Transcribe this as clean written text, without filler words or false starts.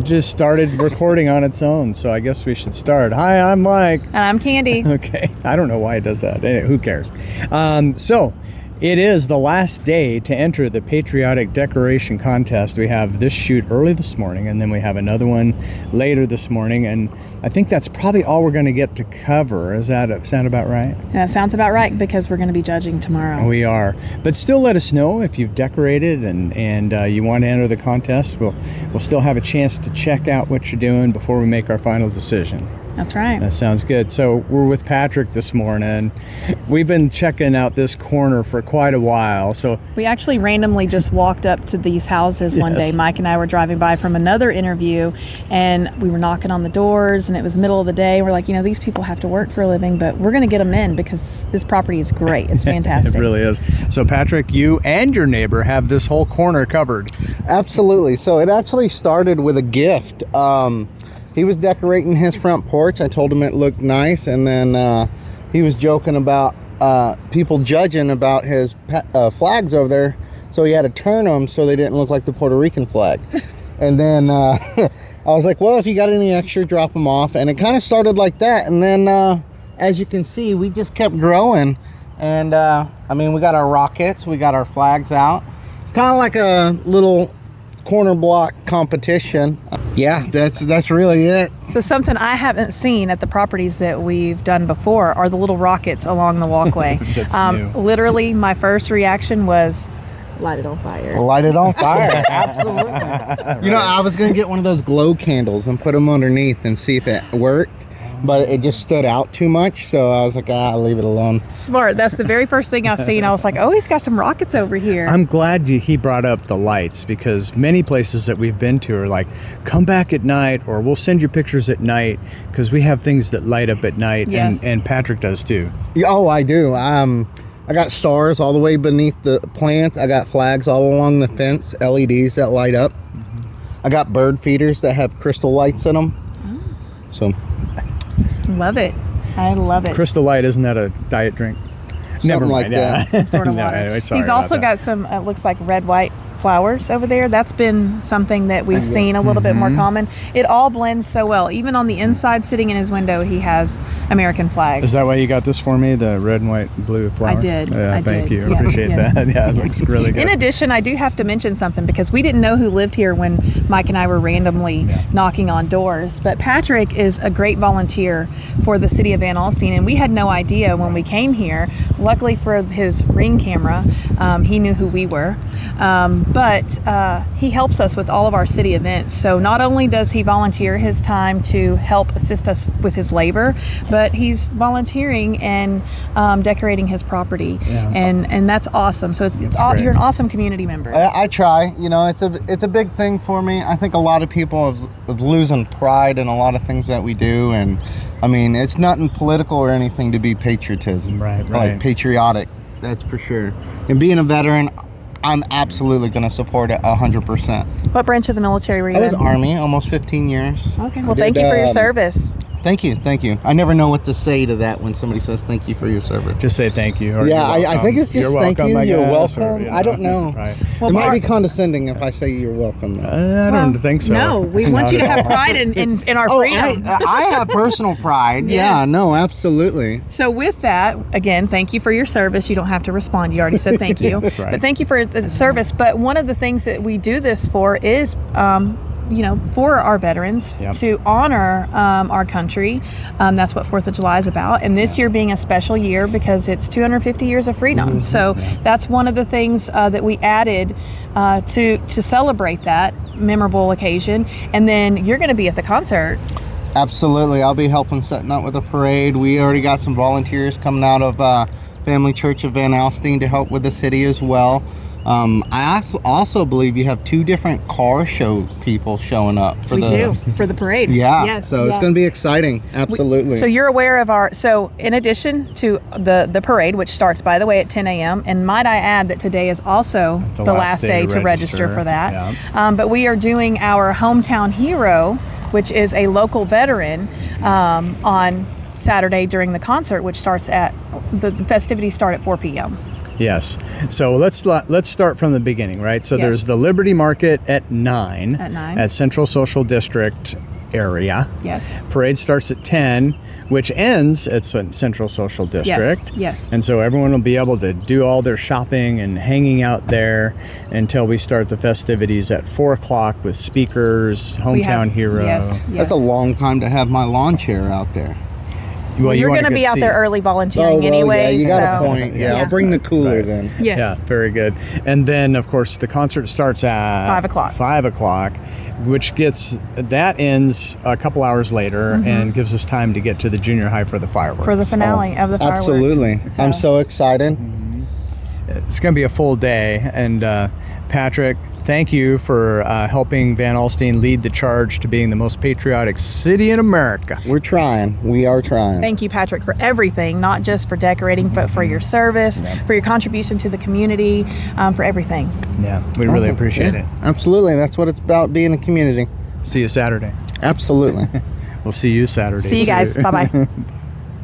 Just started recording on its own, so I guess we should start. Hi, I'm Mike. And I'm Kandi. Okay, I don't know why it does that. Anyway, who cares? So, it is the last day to enter the Patriotic Decoration Contest. We have this shoot early this morning, and then we have another one later this morning, and I think that's probably all we're going to get to cover. Does that sound about right? Yeah, sounds about right, because we're going to be judging tomorrow. We are. But still let us know if you've decorated and you want to enter the contest. We'll still have a chance to check out what you're doing before we make our final decision. That's right. That sounds good. So we're with Patrick this morning. We've been checking out this corner for quite a while. So we actually randomly just walked up to these houses one day. Mike and I were driving by from another interview, and we were knocking on the doors, and it was middle of the day. We're like, these people have to work for a living, but we're going to get them in because this property is great. It's fantastic. It really is. So Patrick, you and your neighbor have this whole corner covered. Absolutely. So it actually started with a gift. He was decorating his front porch. I told him it looked nice, and then he was joking about people judging about his flags over there, so he had to turn them so they didn't look like the Puerto Rican flag. And then I was like, well, if you got any extra, drop them off. And it kind of started like that, and then as you can see, we just kept growing. And we got our rockets, we got our flags out. It's kind of like a little corner block competition. Yeah, that's really it. So something I haven't seen at the properties that we've done before are the little rockets along the walkway. That's new. Literally, my first reaction was, light it on fire. Light it on fire. Absolutely. I was going to get one of those glow candles and put them underneath and see if it worked, but it just stood out too much, so I was like, I'll leave it alone. Smart. That's the very first thing I seen. I was like, oh, he's got some rockets over here. I'm glad he brought up the lights, because many places that we've been to are like, come back at night, or we'll send you pictures at night, because we have things that light up at night. Yes. and Patrick does too. Oh, I do. I got stars all the way beneath the plant. I got flags all along the fence, LEDs that light up. I got bird feeders that have crystal lights in them. So love it. I love it. Crystal Light, isn't that a diet drink? Something like that. Some sort of water. Anyway, sorry He's also about that. got some, it looks like red, white flowers over there. That's been something that we've seen a little bit more common. It all blends so well. Even on the inside, sitting in his window, he has American flags. Is that why you got this for me, the red, white, blue flowers? I did. Yeah, thank you. I Yeah. appreciate that. Yeah, it looks really good. In addition, I do have to mention something, because we didn't know who lived here when Mike and I were randomly knocking on doors. But Patrick is a great volunteer for the city of Van Alstyne, and we had no idea when we came here. Luckily for his Ring camera, he knew who we were. But he helps us with all of our city events. So not only does he volunteer his time to help assist us with his labor, but he's volunteering and decorating his property. Yeah. And that's awesome. So you're an awesome community member. I try. It's a big thing for me. I think a lot of people are losing pride in a lot of things that we do, and it's nothing political or anything to be patriotism. Right. Like patriotic, that's for sure. And being a veteran, I'm absolutely going to support it 100%. What branch of the military were you I was in? Army, almost 15 years. Okay, well, thank you for your service. Thank you. I never know what to say to that when somebody says thank you for your service. Just say thank you. Or Yeah, I think it's just you're thank welcome, you, you're guess, welcome. or, I don't know. Right. Well, It might be condescending if I say you're welcome. I don't think so. No, we want you to have pride in our freedom. I have personal pride. Yes. Yeah, no, absolutely. So with that, again, thank you for your service. You don't have to respond. You already said thank you. That's right. But thank you for the service. But one of the things that we do this for is for our veterans, to honor our country. That's what 4th of July is about. And this year being a special year because it's 250 years of freedom. So that's one of the things that we added to celebrate that memorable occasion. And then you're going to be at the concert. Absolutely. I'll be helping setting up with the parade. We already got some volunteers coming out of Family Church of Van Alstyne to help with the city as well. I also believe you have 2 different car show people showing up for the parade. Yeah. Yes, So it's going to be exciting. Absolutely. So you're aware of so in addition to the parade, which starts, by the way, at 10 a.m., and might I add that today is also the last day to register for that. Yeah. But we are doing our Hometown Hero, which is a local veteran, on Saturday during the concert, which starts the festivities start at 4 p.m. Yes. So let's start from the beginning, right? So Yes. there's the Liberty Market at 9. At 9. At Central Social District area. Yes. Parade starts at 10, which ends at Central Social District. Yes. And so everyone will be able to do all their shopping and hanging out there until we start the festivities at 4 o'clock with speakers, hometown hero. Yes. That's a long time to have my lawn chair out there. Well, You're going to be out there early volunteering anyway. Yeah, you got so. a point. Yeah, I'll bring the cooler then. Yes. Yeah, very good. And then, of course, the concert starts at 5 o'clock. 5 o'clock, that ends a couple hours later and gives us time to get to the junior high for the fireworks. For the finale of the fireworks. Absolutely. I'm so excited. It's going to be a full day. And Patrick, thank you for helping Van Alstyne lead the charge to being the most patriotic city in America. We're trying. We are trying. Thank you, Patrick, for everything, not just for decorating, but for your service, for your contribution to the community, for everything. Yeah, we really appreciate it. Absolutely. That's what it's about, being a community. See you Saturday. Absolutely. We'll see you Saturday. See you guys. too. Bye-bye.